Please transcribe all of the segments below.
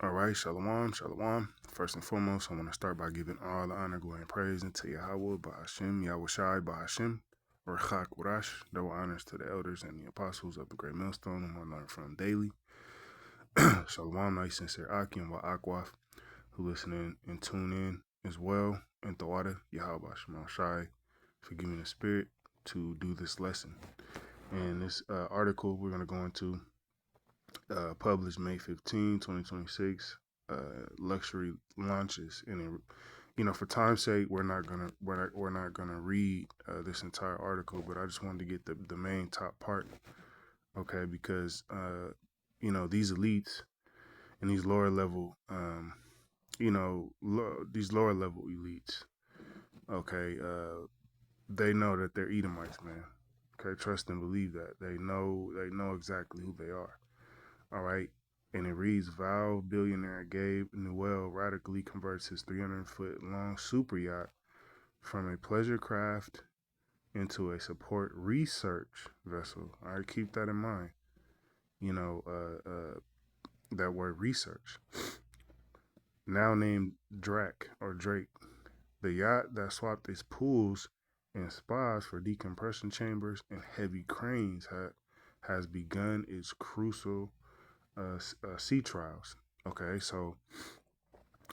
All right, shalom, shalom. First and foremost, I want to start by giving all the honor, glory, and praise into Yahweh, Bahashem, Yahushai, Bahashem, Rechak Urash. Double honors to the elders and the apostles of the great millstone, whom I learn from daily. Shalom, nice sincere Aki and Wa'akwaf, who listen in and tune in as well. And Tawada, Yahweh, Shemel Shai, for giving me the spirit to do this lesson. And this article we're going to go into published May 15, 2026, luxury launches. And for time's sake, we're not gonna read this entire article, but I just wanted to get the main top part, okay? Because these elites and these lower level, these lower level elites, okay, they know that they're Edomites, man. Okay, trust and believe that they know exactly who they are. All right. And it reads, billionaire Gabe Newell radically converts his 300-foot long super yacht from a pleasure craft into a support research vessel. All right, keep that in mind. That word research. Now named Drake. The yacht that swapped its pools and spas for decompression chambers and heavy cranes has begun its crucial sea trials. Okay, so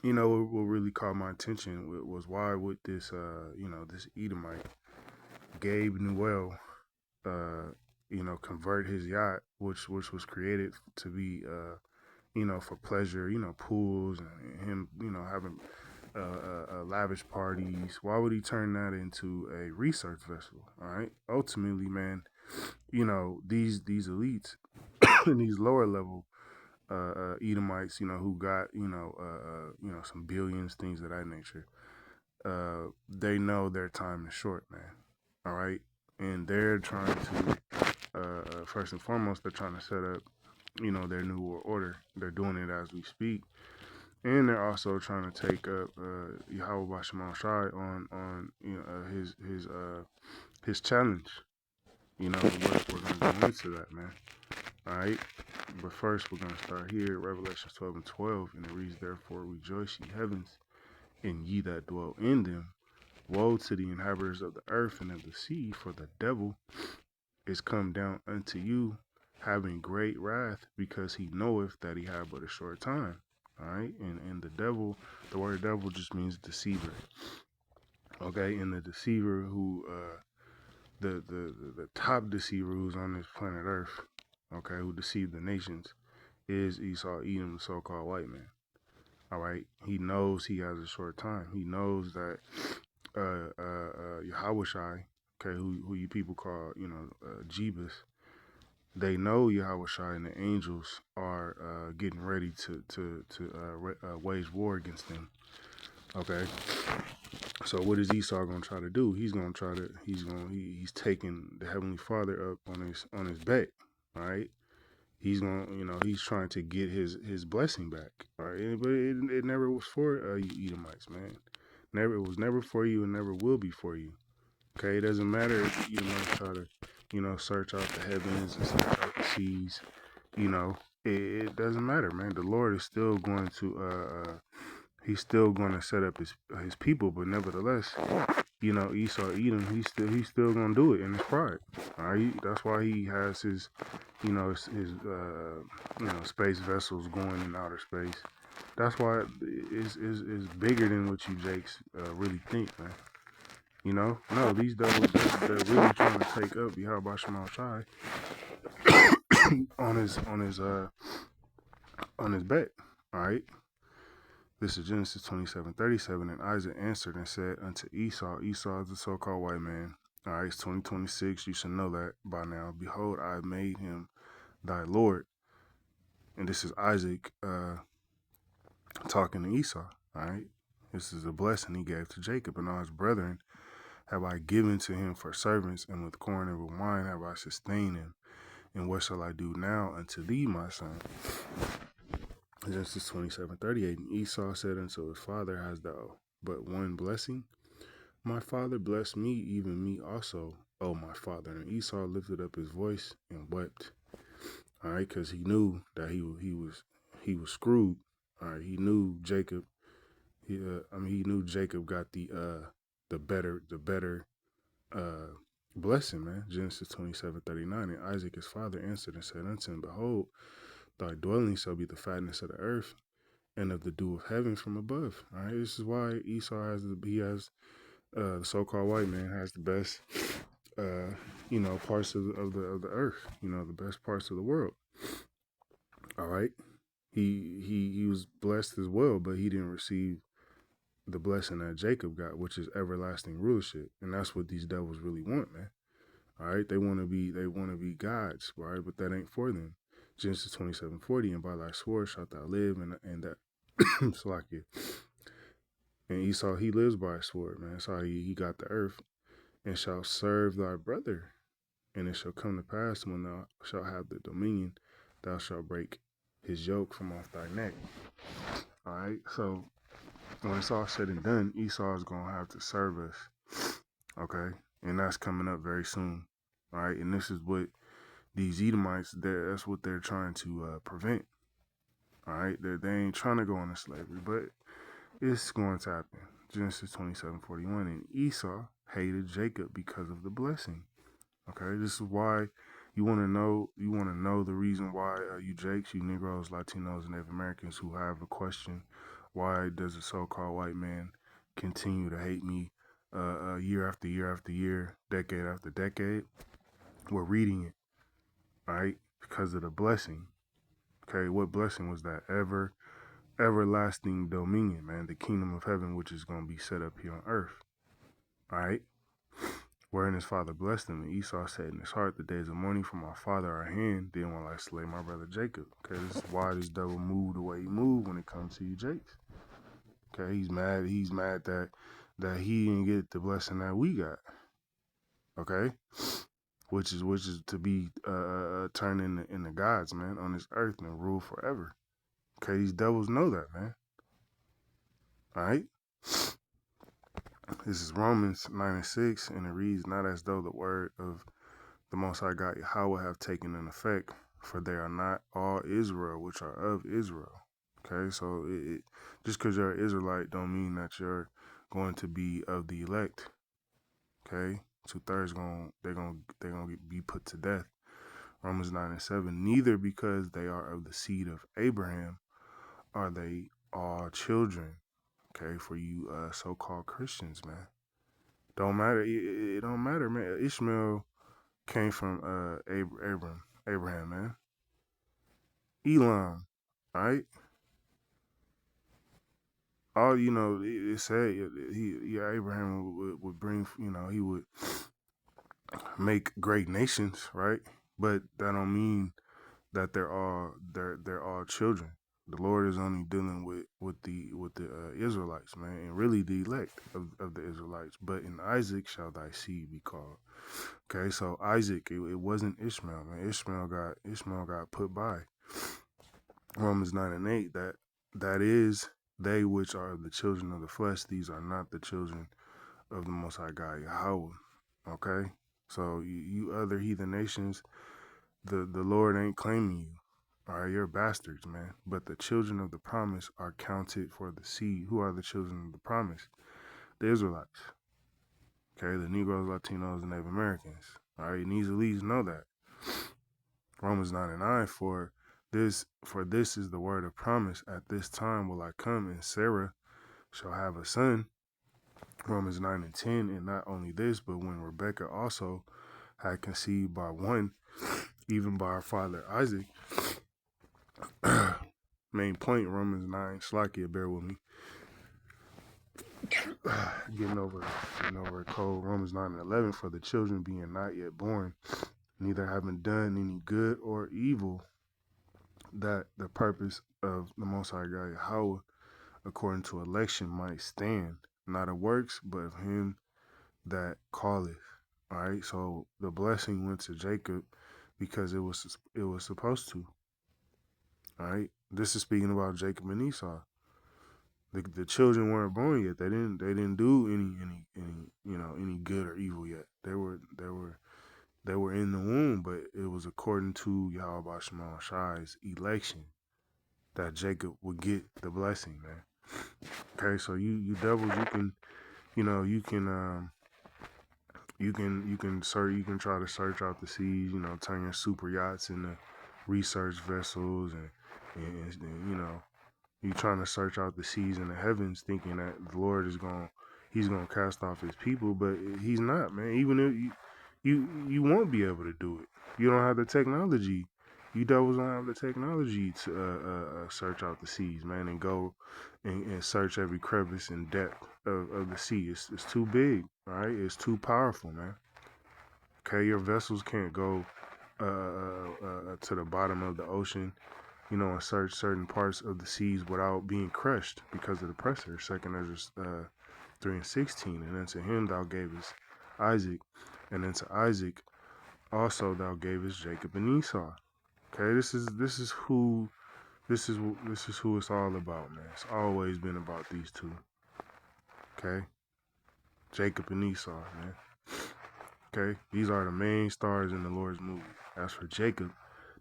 what really caught my attention was why would this this Edomite Gabe Newell convert his yacht, which was created to be for pleasure, pools and him having lavish parties. Why would he turn that into a research vessel? All right, ultimately, man, these elites and these lower level Edomites, who got, some billions, things of that nature. They know their time is short, man. All right. And they're trying to, first and foremost, they're trying to set up, their new world order. They're doing it as we speak. And they're also trying to take up Yahweh Bashamal Shai on his challenge. We're gonna go into that, man. All right, but first we're going to start here, Revelation 12 and 12, and it reads, Therefore rejoice, ye heavens, and ye that dwell in them. Woe to the inhabitants of the earth and of the sea, for the devil is come down unto you, having great wrath, because he knoweth that he have but a short time. All right, and the word devil just means deceiver. Okay, and the deceiver who, the top deceiver who's on this planet Earth, okay, who deceived the nations, is Esau Edom, the so-called white man. All right, he knows he has a short time. He knows that Yahushai, okay, who you people call Jebus, they know Yahushai and the angels are getting ready to wage war against them. Okay, so what is Esau gonna try to do? He's taking the Heavenly Father up on his back. All right. He's he's trying to get his blessing back. All right, but it never was for you Edomites, man. It was never for you and never will be for you. Okay, it doesn't matter if the Edomites try to search out the heavens and search out the seas. It doesn't matter, man. The Lord is still going to he's still going to set up his people, but nevertheless, Esau Edom, he's still gonna do it in his pride. All right, that's why he has his his space vessels going in outer space. That's why it's bigger than what you Jakes really think, man. No, these devils they're really trying to take up Yahweh Shemal Shai on his back. All right. This is Genesis 27:37, and Isaac answered and said unto Esau, Esau is the so-called white man. All right, it's 2026. You should know that by now. Behold, I have made him thy Lord. And this is Isaac talking to Esau. All right, this is a blessing he gave to Jacob, and all his brethren have I given to him for servants, and with corn and with wine have I sustained him. And what shall I do now unto thee, my son? Genesis 27:38, and Esau said unto his father, Hast thou but one blessing? My father blessed me, even me also, O my father. And Esau lifted up his voice and wept. All right, because he knew that he was screwed. All right, he knew Jacob. He knew Jacob got the better uh, blessing, man. Genesis 27:39. And Isaac his father answered and said unto him, Behold, thy dwelling shall be the fatness of the earth and of the dew of heaven from above. All right, this is why Esau has the so-called white man has the best parts of the earth, the best parts of the world. All right. He was blessed as well, but he didn't receive the blessing that Jacob got, which is everlasting rulership. And that's what these devils really want, man. All right. They want to be gods, right? But that ain't for them. Genesis 27:40, and by thy sword shalt thou live, and that Salakia. And Esau, he lives by a sword, man. That's how he got the earth. And shall serve thy brother. And it shall come to pass when thou shalt have the dominion, thou shalt break his yoke from off thy neck. All right. So when it's all said and done, Esau is going to have to serve us. Okay. And that's coming up very soon. All right. And this is what these Edomites, that's what they're trying to prevent. All right. They ain't trying to go into slavery, but it's going to happen. Genesis 27:41. And Esau hated Jacob because of the blessing. Okay. This is why you want to know the reason why you Jakes, you Negroes, Latinos, and Native Americans who have a question, why does a so-called white man continue to hate me year after year after year, decade after decade? We're reading it, right? Because of the blessing. Okay, what blessing was that? Everlasting dominion, man, the kingdom of heaven, which is going to be set up here on earth. All right. Wherein his father blessed him, and Esau said in his heart, the days of mourning for my father are at hand, then will I slay my brother Jacob. Okay, this is why this devil moved the way he moved when it comes to you Jakes. Okay, he's mad that he didn't get the blessing that we got. Okay, which is to be turned into gods, man, on this earth and rule forever. Okay, these devils know that, man. All right. This is Romans 9:6, and it reads, not as though the word of the Most High God Yahweh have taken an effect, for they are not all Israel which are of Israel. Okay, so just because you're an Israelite don't mean that you're going to be of the elect. Okay, 2/3 they're gonna be put to death. Romans 9:7. Neither because they are of the seed of Abraham are they all children. Okay, for you so-called Christians, man. Don't matter. It don't matter, man. Ishmael came from Abraham, man. Elam, right? All it said Abraham would bring, he would make great nations, right? But that don't mean that they're all children. The Lord is only dealing with the Israelites, man, and really the elect of the Israelites. But in Isaac shall thy seed be called. Okay, so Isaac, it wasn't Ishmael, man. Ishmael got put by. Romans 9:8, that is they which are the children of the flesh, these are not the children of the Most High God Yahweh. Okay, so you other heathen nations, the Lord ain't claiming you. All right, you're bastards, man. But the children of the promise are counted for the seed. Who are the children of the promise? The Israelites. Okay, the Negroes, Latinos, and Native Americans. All right, you need to at least know that. Romans 9:9, for this is the word of promise. At this time will I come, and Sarah shall have a son. Romans 9:10, and not only this, but when Rebekah also had conceived by one, even by her father Isaac. Main point, Romans 9, Slakia, bear with me. Getting over a cold. Romans 9:11, for the children being not yet born, neither having done any good or evil, that the purpose of the Most High God Yahweh, according to election, might stand, not of works, but of him that calleth. All right, so the blessing went to Jacob because it was supposed to. All right, this is speaking about Jacob and Esau. The children weren't born yet. They didn't do any good or evil yet. They were in the womb, but it was according to Yahweh Shema Shai's election. that Jacob would get the blessing, man. Okay, so you devils, you can try to search out the seas, turn your super yachts into research vessels, and you trying to search out the seas and the heavens, thinking that the Lord he's gonna cast off his people, but he's not, man. Even if you won't be able to do it. You don't have the technology. You devils don't have the technology to search out the seas, man, and go and search every crevice and depth of the sea. It's too big, all right? It's too powerful, man. Okay, your vessels can't go to the bottom of the ocean, and search certain parts of the seas without being crushed because of the pressure. Second Ezra 3:16, and unto him thou gavest Isaac, and unto Isaac also thou gavest Jacob and Esau. Okay, this is who it's all about, man. It's always been about these two. Okay, Jacob and Esau, man. Okay, these are the main stars in the Lord's movie. As for Jacob,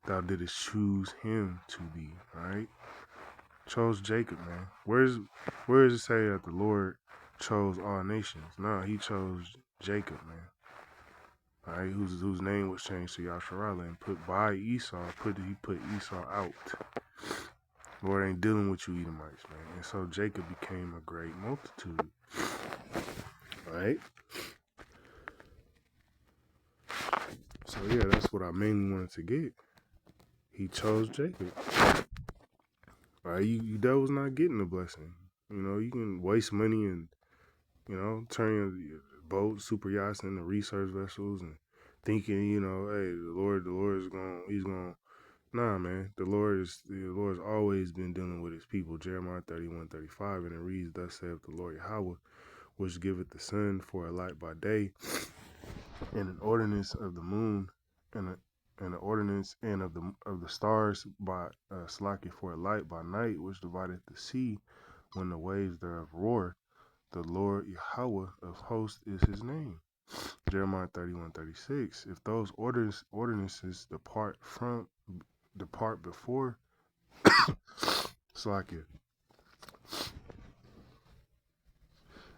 thou didst choose him to be. All right, chose Jacob, man. Where does it say that the Lord chose all nations? No, he chose Jacob, man. All right, whose name was changed to Yasharala and put by Esau. He put Esau out. Lord ain't dealing with you Edomites, man. And so Jacob became a great multitude. All right. So yeah, that's what I mainly wanted to get. He chose Jacob. All right, you devils not getting the blessing. You can waste money and turn your boats, super yachts into research vessels and thinking, hey, the Lord is he's gonna. Nah, man, the Lord's always been dealing with his people. Jeremiah 31:35, and it reads, "Thus saith the Lord Yahweh, which giveth the sun for a light by day, and an ordinance of the moon, and an ordinance and of the stars by Slaki for a light by night, which divideth the sea when the waves thereof roar. The Lord Yahweh of hosts is his name." Jeremiah 31:36. If those ordinances depart before Slakia,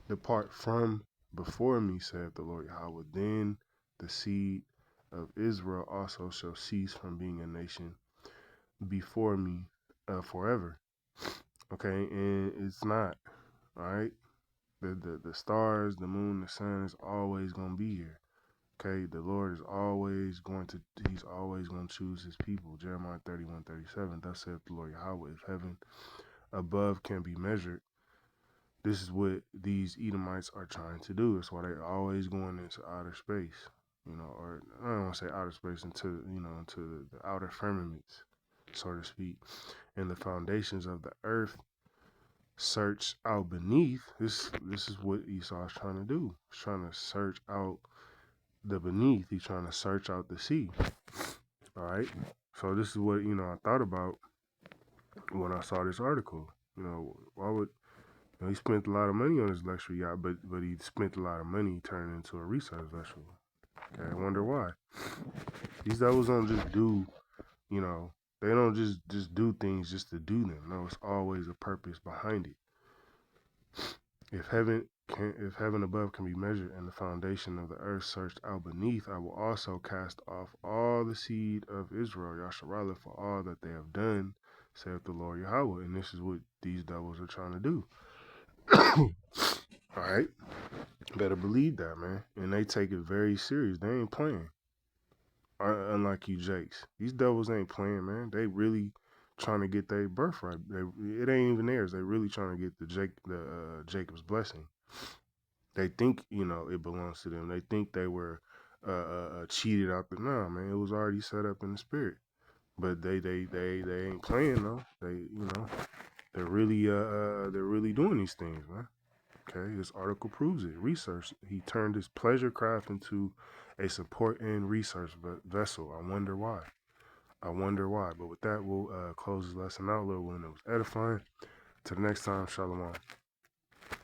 depart from before me, saith the Lord Yahweh, then the seed of Israel also shall cease from being a nation before me forever. Okay, and it's not, all right? The stars, the moon, the sun is always going to be here. Okay, the Lord is he's always going to choose his people. Jeremiah 31:37, thus saith the Lord Yahweh, if heaven above can be measured, this is what these Edomites are trying to do. That's why they're always going into outer space, or I don't want to say outer space, into the outer firmaments, so to speak. And the foundations of the earth search out beneath. This is what Esau is trying to do. He's trying to search out the beneath. He's trying to search out the sea. All right. So this is what I thought about when I saw this article. Why would he spent a lot of money on his luxury yacht, but he spent a lot of money turning into a research vessel. Okay, I wonder why. These devils don't just do, they don't just do things just to do them. No, it's always a purpose behind it. If heaven above can be measured and the foundation of the earth searched out beneath, I will also cast off all the seed of Israel, Yasharallah, for all that they have done, saith the Lord Yahweh. And this is what these devils are trying to do. All right. Better believe that, man. And they take it very serious. They ain't playing. Unlike you Jakes. These devils ain't playing, man. They really trying to get their birthright. It ain't even theirs. They really trying to get the Jacob's blessing. They think, it belongs to them. They think they were cheated out the nah, man. It was already set up in the spirit. But they ain't playing though. They're really doing these things, man. Okay, this article proves it. Research. He turned his pleasure craft into a support and research vessel. I wonder why. But with that, we'll close this lesson out a little when it was edifying. Till the next time, Shalom.